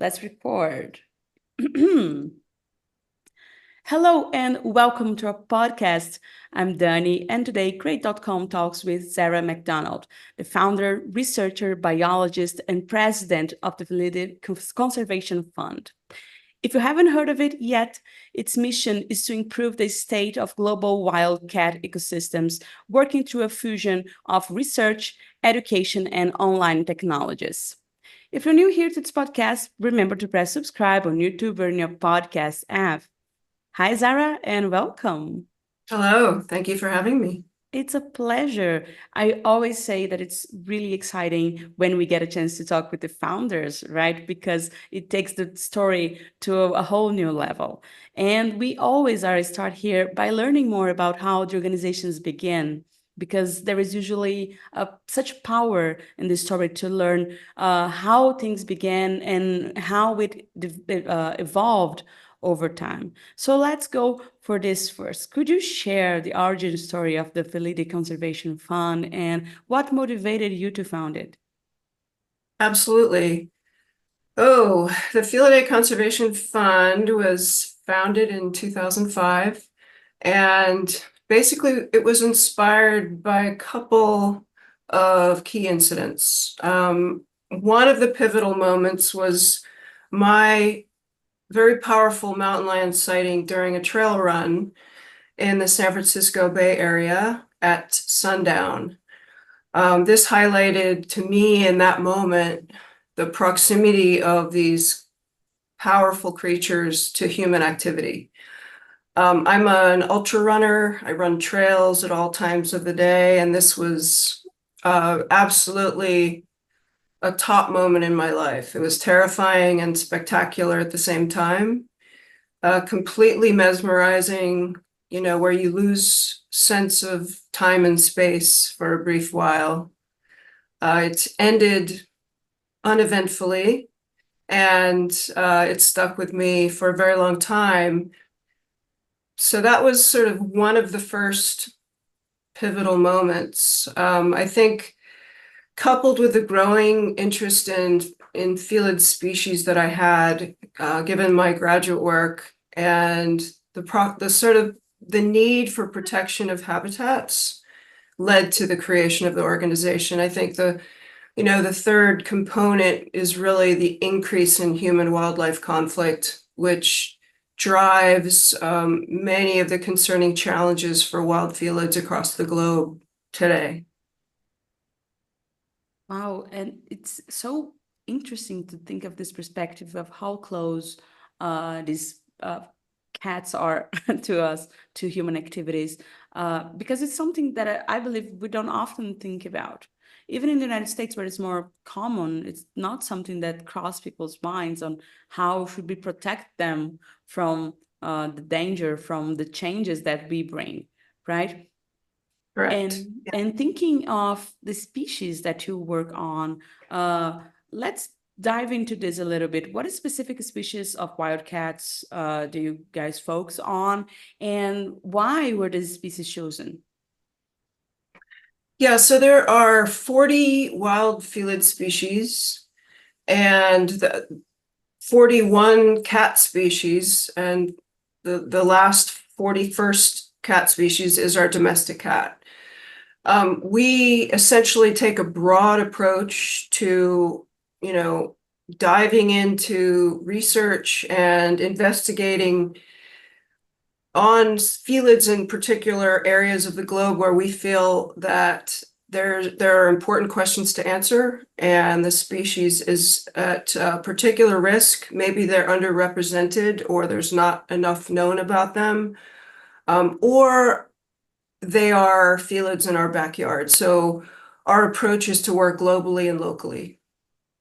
Let's record. Hello and welcome to our podcast. I'm Dani, and today Crate.com talks with Sarah McDonald, the founder, researcher, biologist, and president of the Felidae Conservation Fund. If you haven't heard of it yet, its mission is to improve the state of global wildcat ecosystems, working through a fusion of research, education, and online technologies. If you're new here to this podcast, remember to press subscribe on YouTube or in your podcast app. Hi, Zara, and welcome. Hello, thank you for having me. It's a pleasure. I always say that it's really exciting when we get a chance to talk with the founders, right? Because it takes the story to a whole new level. And we always are start here by learning more about how the organizations begin, because there is usually such power in the story to learn how things began and how it evolved over time. So let's go for this first. Could you share the origin story of the Felidae Conservation Fund and what motivated you to found it? Absolutely. Oh, the Felidae Conservation Fund was founded in 2005, and basically it was inspired by a couple of key incidents. One of the pivotal moments was my very powerful mountain lion sighting during a trail run in the San Francisco Bay Area at sundown. This highlighted to me in that moment the proximity of these powerful creatures to human activity. I'm an ultra runner. I run trails at all times of the day, and this was absolutely a top moment in my life. It was terrifying and spectacular at the same time, completely mesmerizing, where you lose sense of time and space for a brief while. It ended uneventfully, and it stuck with me for a very long time. So that was sort of one of the first pivotal moments. I think coupled with the growing interest in felid species that I had, given my graduate work and the sort of the need for protection of habitats led to the creation of the organization. I think the third component is really the increase in human wildlife conflict, which drives many of the concerning challenges for wild felids across the globe today. Wow, and it's so interesting to think of this perspective of how close these cats are to us, to human activities, because it's something that I believe we don't often think about. Even in the United States, where it's more common, it's not something that cross people's minds on how should we protect them from the danger, from the changes that we bring, right? Correct. And thinking of the species that you work on, let's dive into this a little bit. What specific species of wildcats do you guys focus on, and why were these species chosen? Yeah, so there are 40 wild felid species and 41 cat species, and the last 41st cat species is our domestic cat. We essentially take a broad approach to, diving into research and investigating on felids in particular areas of the globe where we feel that there are important questions to answer, and the species is at particular risk. Maybe they're underrepresented, or there's not enough known about them, or they are felids in our backyard. So our approach is to work globally and locally.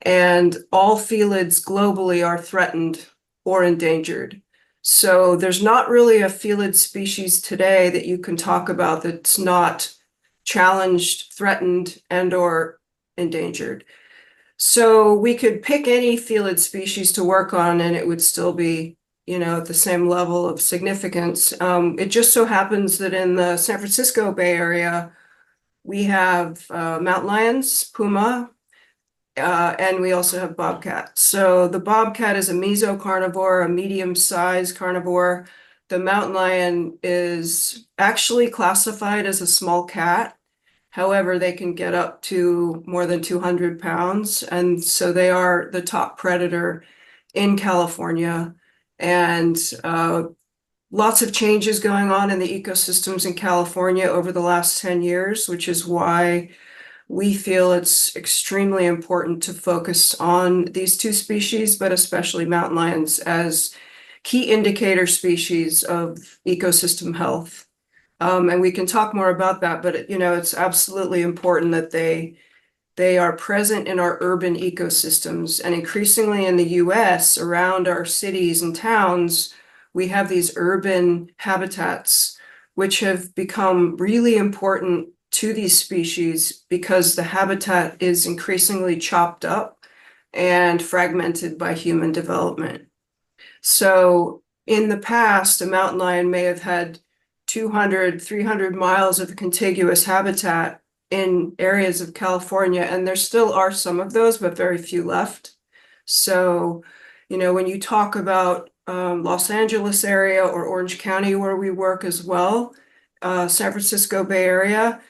And all felids globally are threatened or endangered. So there's not really a felid species today that you can talk about that's not challenged, threatened, and or endangered. So we could pick any felid species to work on and it would still be, at the same level of significance. It just so happens that in the San Francisco Bay Area, we have mountain lions, puma, And we also have bobcat. So the bobcat is a mesocarnivore, a medium-sized carnivore. The mountain lion is actually classified as a small cat. However, they can get up to more than 200 pounds. And so they are the top predator in California. And lots of changes going on in the ecosystems in California over the last 10 years, which is why we feel it's extremely important to focus on these two species, but especially mountain lions as key indicator species of ecosystem health. And we can talk more about that, but it's absolutely important that they are present in our urban ecosystems. And increasingly in the US, around our cities and towns, we have these urban habitats, which have become really important to these species because the habitat is increasingly chopped up and fragmented by human development. So in the past, a mountain lion may have had 200, 300 miles of contiguous habitat in areas of California, and there still are some of those, but very few left. So, when you talk about Los Angeles area or Orange County, where we work as well, San Francisco Bay Area,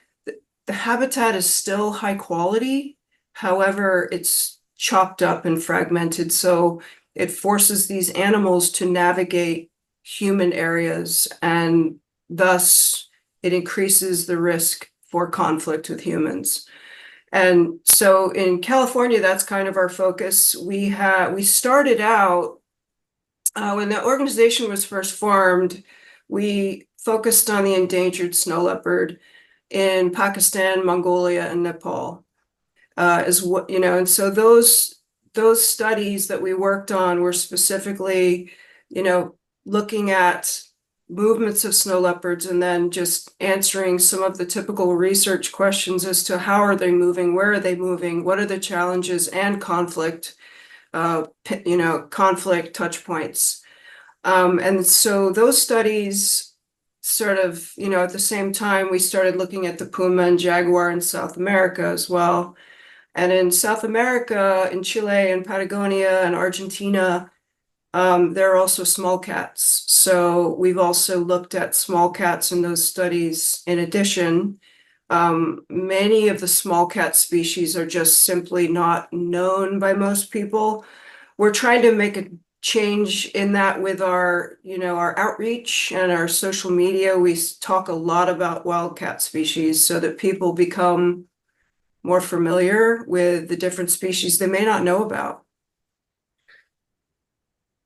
the habitat is still high quality. However, it's chopped up and fragmented. So it forces these animals to navigate human areas, and thus it increases the risk for conflict with humans. And so in California, that's kind of our focus. We started out when the organization was first formed, we focused on the endangered snow leopard in Pakistan, Mongolia, and Nepal. Is what and so those studies that we worked on were specifically, looking at movements of snow leopards and then just answering some of the typical research questions as to how are they moving, where are they moving, what are the challenges and conflict, conflict touch points. And so those studies sort of, at the same time, we started looking at the puma and jaguar in South America as well. And in South America, in Chile and Patagonia and Argentina, there are also small cats. So we've also looked at small cats in those studies. In addition, many of the small cat species are just simply not known by most people. We're trying to make a change in that with our outreach and our social media. We talk a lot about wildcat species so that people become more familiar with the different species they may not know about.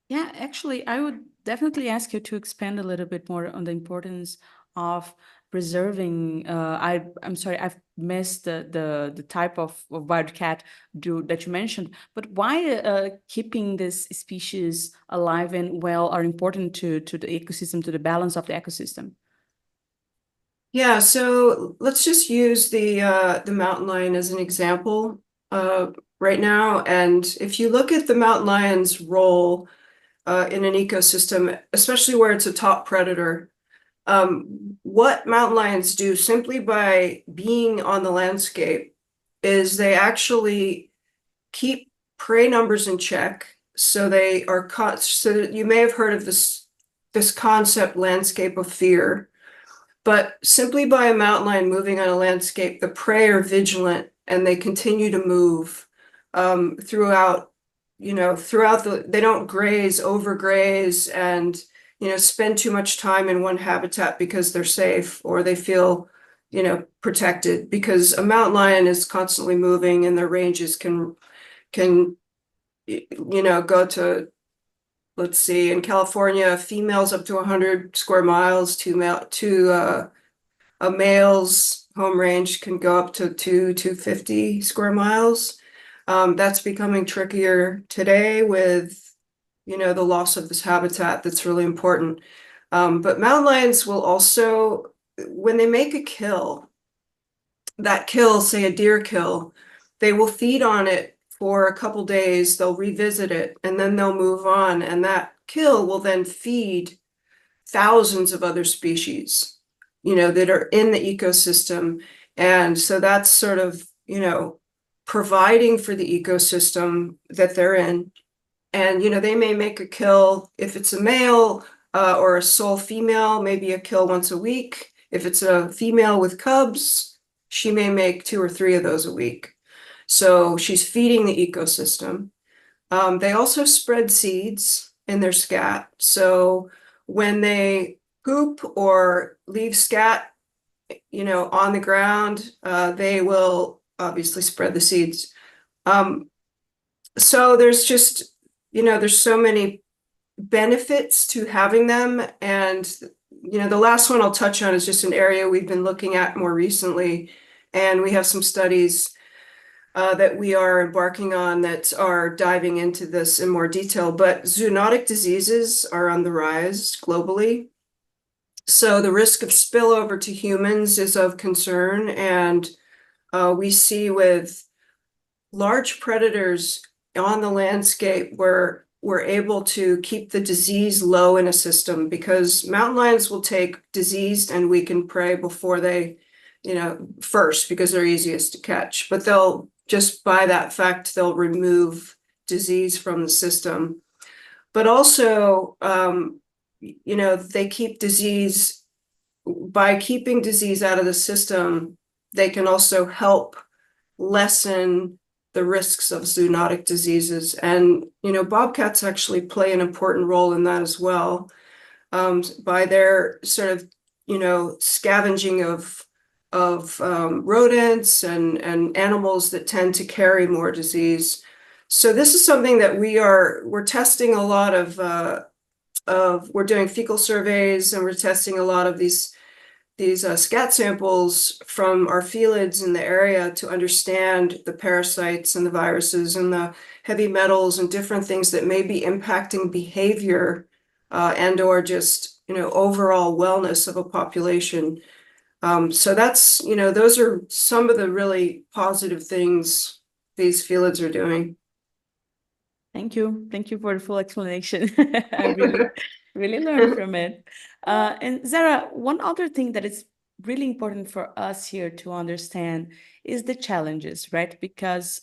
Yeah, actually, I would definitely ask you to expand a little bit more on the importance of preserving. I'm sorry, I've missed the type of wildcat that you mentioned, but why keeping this species alive and well are important to the ecosystem, to the balance of the ecosystem? Yeah, so let's just use the mountain lion as an example right now. And if you look at the mountain lion's role in an ecosystem, especially where it's a top predator, what mountain lions do simply by being on the landscape is they actually keep prey numbers in check. So they are caught. So you may have heard of this concept, landscape of fear. But simply by a mountain lion moving on a landscape, the prey are vigilant and they continue to move throughout, they don't graze, overgraze, and, spend too much time in one habitat because they're safe or they feel, protected, because a mountain lion is constantly moving and their ranges can, go to, let's see, in California, females up to 100 square miles, a male's home range can go up to 250 square miles. That's becoming trickier today with, the loss of this habitat that's really important. But mountain lions will also, when they make a kill, that kill, say a deer kill, they will feed on it for a couple days, they'll revisit it, and then they'll move on. And that kill will then feed thousands of other species, that are in the ecosystem. And so that's sort of, providing for the ecosystem that they're in. And, they may make a kill if it's a male or a sole female, maybe a kill once a week. If it's a female with cubs, she may make 2 or 3 of those a week. So she's feeding the ecosystem. They also spread seeds in their scat. So when they poop or leave scat, on the ground, they will obviously spread the seeds. So there's just, there's so many benefits to having them. And, the last one I'll touch on is just an area we've been looking at more recently. And we have some studies that we are embarking on that are diving into this in more detail. But zoonotic diseases are on the rise globally. So the risk of spillover to humans is of concern. And we see with large predators on the landscape where we're able to keep the disease low in a system, because mountain lions will take diseased and weakened prey before they, first, because they're easiest to catch. But they'll just by that fact, they'll remove disease from the system. But also, they keep disease, by keeping disease out of the system, they can also help lessen the risks of zoonotic diseases. And, bobcats actually play an important role in that as well, by their sort of, scavenging of rodents and animals that tend to carry more disease. So this is something that we're testing a lot of, we're doing fecal surveys, and we're testing a lot of these scat samples from our felids in the area to understand the parasites and the viruses and the heavy metals and different things that may be impacting behavior and or just, overall wellness of a population. So that's, those are some of the really positive things these felids are doing. Thank you. Thank you for the full explanation. I really learned from it. And Zara, one other thing that is really important for us here to understand is the challenges, right? Because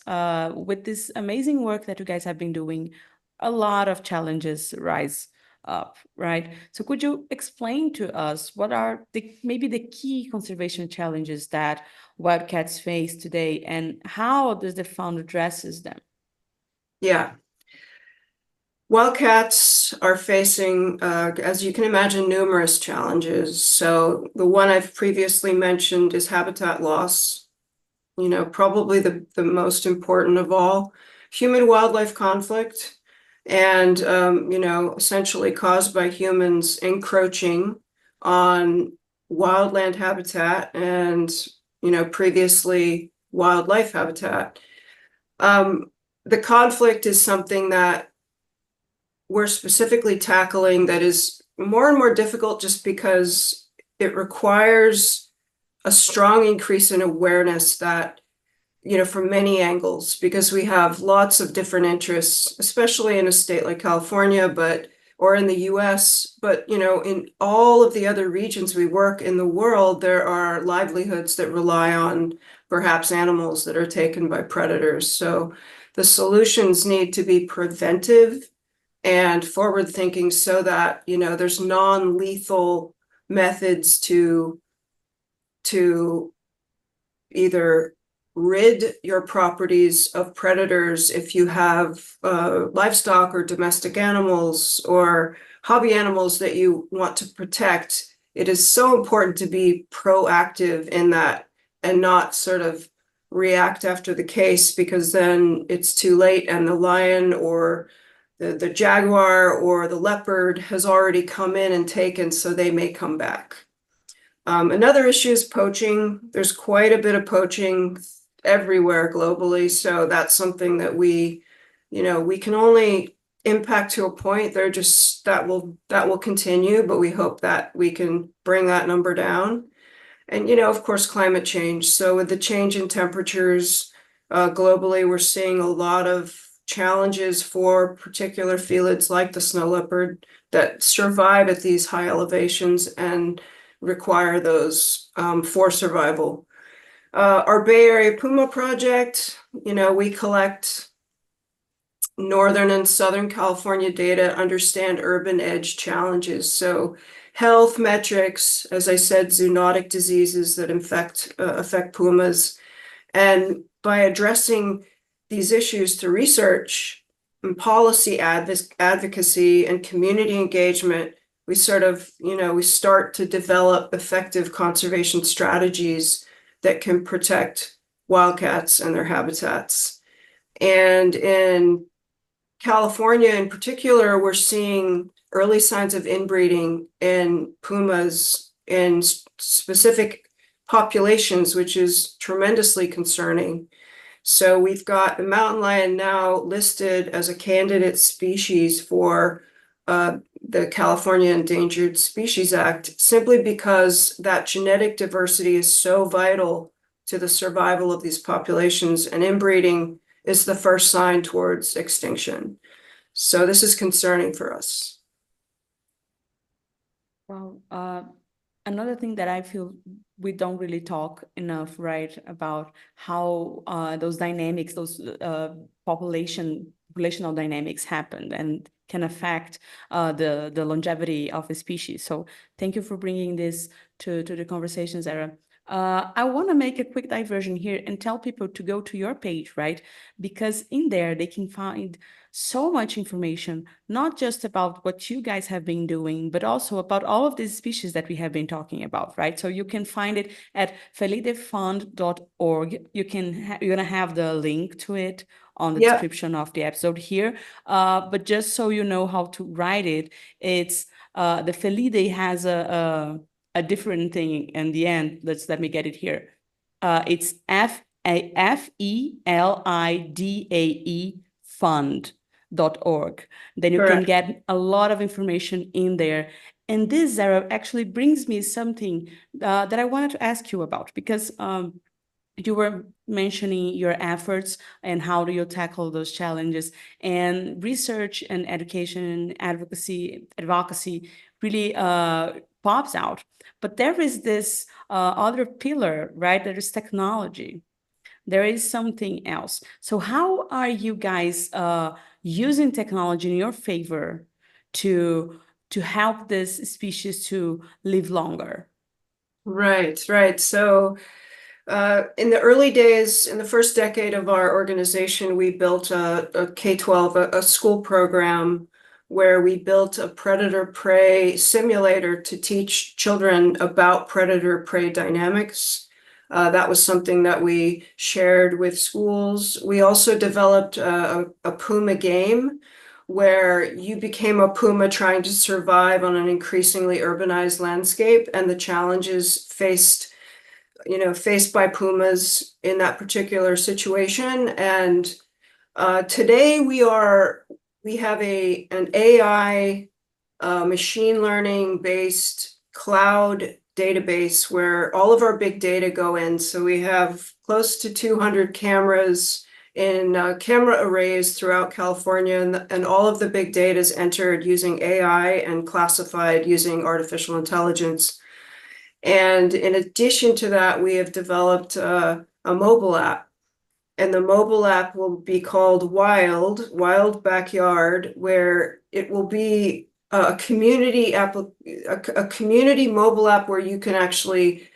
with this amazing work that you guys have been doing, a lot of challenges rise up, right? So could you explain to us what are maybe the key conservation challenges that wildcats face today, and how does the fund addresses them? Yeah. Wildcats are facing, as you can imagine, numerous challenges. So the one I've previously mentioned is habitat loss, probably the most important of all. Human-wildlife conflict, and, essentially caused by humans encroaching on wildland habitat and, previously wildlife habitat. The conflict is something that we're specifically tackling that is more and more difficult just because it requires a strong increase in awareness that, from many angles, because we have lots of different interests, especially in a state like California, or in the US, but, in all of the other regions we work in the world, there are livelihoods that rely on perhaps animals that are taken by predators. So the solutions need to be preventive and forward thinking so that, there's non-lethal methods to either rid your properties of predators if you have livestock or domestic animals or hobby animals that you want to protect. It is so important to be proactive in that and not sort of react after the case, because then it's too late and the lion or the jaguar or the leopard has already come in and taken, so they may come back. Another issue is poaching. There's quite a bit of poaching everywhere globally, so that's something that we can only impact to a point. That will continue, but we hope that we can bring that number down. And, of course, climate change. So with the change in temperatures globally, we're seeing a lot of challenges for particular felids like the snow leopard that survive at these high elevations and require those for survival. Our Bay Area Puma project, we collect Northern and Southern California data, understand urban edge challenges. So health metrics, as I said, zoonotic diseases that affect pumas. And by addressing these issues through research and policy advocacy and community engagement, we we start to develop effective conservation strategies that can protect wildcats and their habitats. And in California in particular, we're seeing early signs of inbreeding in pumas in specific populations, which is tremendously concerning. So we've got the mountain lion now listed as a candidate species for the California Endangered Species Act, simply because that genetic diversity is so vital to the survival of these populations, and inbreeding is the first sign towards extinction. So this is concerning for us. Well, another thing that I feel we don't really talk enough, right, about how those dynamics, those populational dynamics happen and can affect the longevity of a species. So thank you for bringing this to the conversation, Zara. I want to make a quick diversion here and tell people to go to your page, right? Because in there they can find so much information, not just about what you guys have been doing, but also about all of these species that we have been talking about, right? So you can find it at felidefund.org. You're gonna have the link to it on the description of the episode here. But just so you know how to write it, it's the Felidae has a different thing in the end. Let me get it here. It's FELIDAE fund.org. Then you can get a lot of information in there. And this, Zara, actually brings me something that I wanted to ask you about, because you were mentioning your efforts and how do you tackle those challenges, and research and education and advocacy really pops out. But there is this other pillar, right? There is technology. There is something else. So how are you guys using technology in your favor to help this species to live longer? Right. So in the early days, in the first decade of our organization, we built a K-12, a school program where we built a predator-prey simulator to teach children about predator-prey dynamics. That was something that we shared with schools. We also developed a puma game where you became a puma trying to survive on an increasingly urbanized landscape, and the challenges faced by pumas in that particular situation. And today we have an AI machine learning based cloud database where all of our big data go in. So we have close to 200 cameras in camera arrays throughout California, and all of the big data is entered using AI and classified using artificial intelligence. And in addition to that, we have developed a mobile app, and the mobile app will be called Wild Backyard, where it will be a community mobile app where you can actually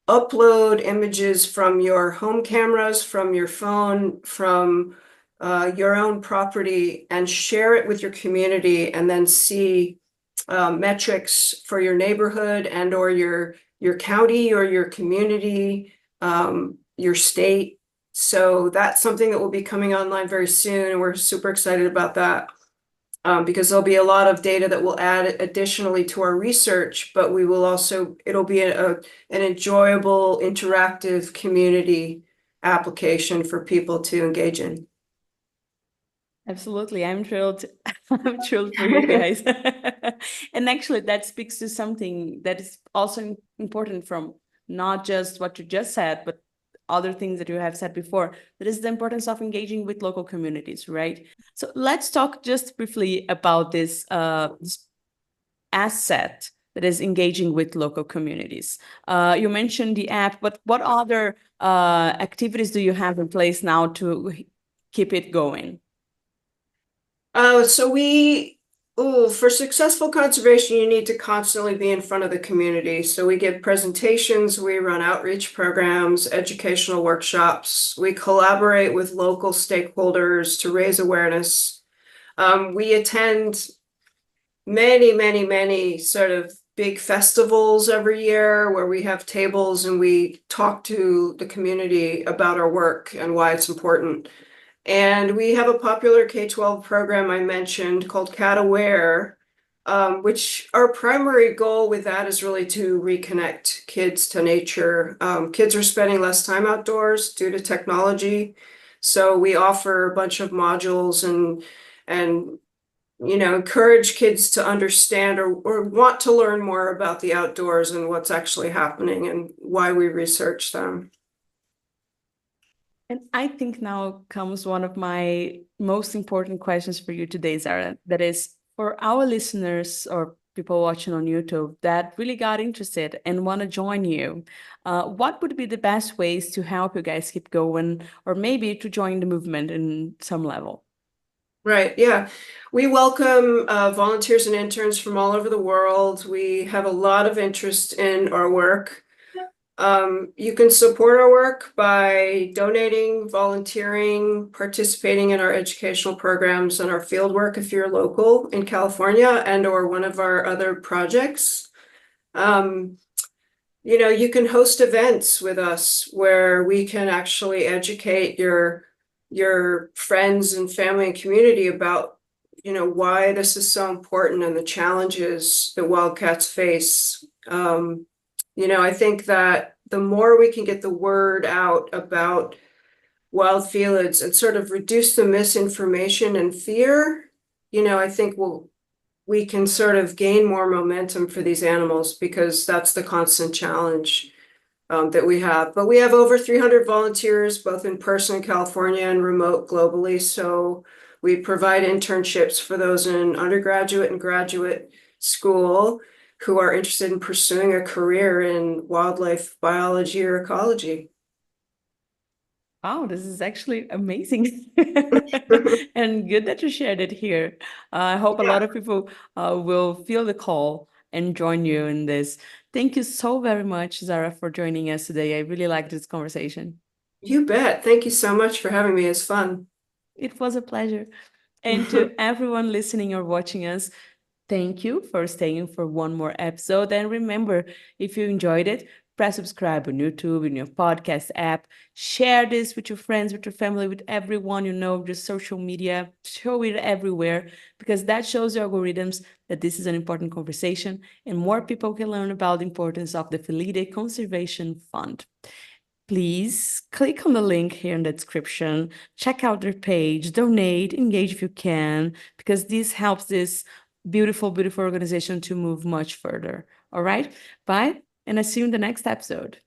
upload images from your home cameras, from your phone, from your own property, and share it with your community, and then see metrics for your neighborhood and or your county or your community, your state. So that's something that will be coming online very soon, and we're super excited about that. Because there'll be a lot of data that will add additionally to our research, but it'll be an enjoyable, interactive community application for people to engage in. Absolutely. I'm thrilled. I'm thrilled for you guys. And actually, that speaks to something that is also important from not just what you just said, but other things that you have said before. That is the importance of engaging with local communities, right? So let's talk just briefly about this asset that is engaging with local communities. You mentioned the app, but what other activities do you have in place now to keep it going? So for successful conservation, you need to constantly be in front of the community. So we give presentations, we run outreach programs, educational workshops. We collaborate with local stakeholders to raise awareness. We attend many sort of big festivals every year where we have tables and we talk to the community about our work and why it's important. And we have a popular K-12 program I mentioned called Cat Aware, which our primary goal with that is really to reconnect kids to nature. Kids are spending less time outdoors due to technology. So we offer a bunch of modules and encourage kids to understand or want to learn more about the outdoors and what's actually happening and why we research them. And I think now comes one of my most important questions for you today, Zara. That is for our listeners or people watching on YouTube that really got interested and want to join you. What would be the best ways to help you guys keep going, or maybe to join the movement in some level? Right, yeah. We welcome volunteers and interns from all over the world. We have a lot of interest in our work. You can support our work by donating, volunteering, participating in our educational programs and our field work if you're local in California and or one of our other projects. You can host events with us where we can actually educate your friends and family and community about, why this is so important and the challenges that wildcats face. I think that the more we can get the word out about wild felids and sort of reduce the misinformation and fear, I think we can sort of gain more momentum for these animals because that's the constant challenge that we have. But we have over 300 volunteers, both in person in California and remote globally. So we provide internships for those in undergraduate and graduate school who are interested in pursuing a career in wildlife biology or ecology. Wow, this is actually amazing. And good that you shared it here. I hope a lot Yeah, of people will feel the call and join you in this. Thank you so very much, Zara, for joining us today. I really liked this conversation. you bet. Thank you so much for having me. It's fun. It was a pleasure. And to everyone listening or watching us, thank you for staying for one more episode. And remember, if you enjoyed it, press subscribe on YouTube, in your podcast app. Share this with your friends, with your family, with everyone you know, just social media. Show it everywhere because that shows the algorithms that this is an important conversation and more people can learn about the importance of the Felidae Conservation Fund. Please click on the link here in the description, check out their page, donate, engage if you can, because this helps this beautiful organization to move much further. All right, bye, and I see you in the next episode.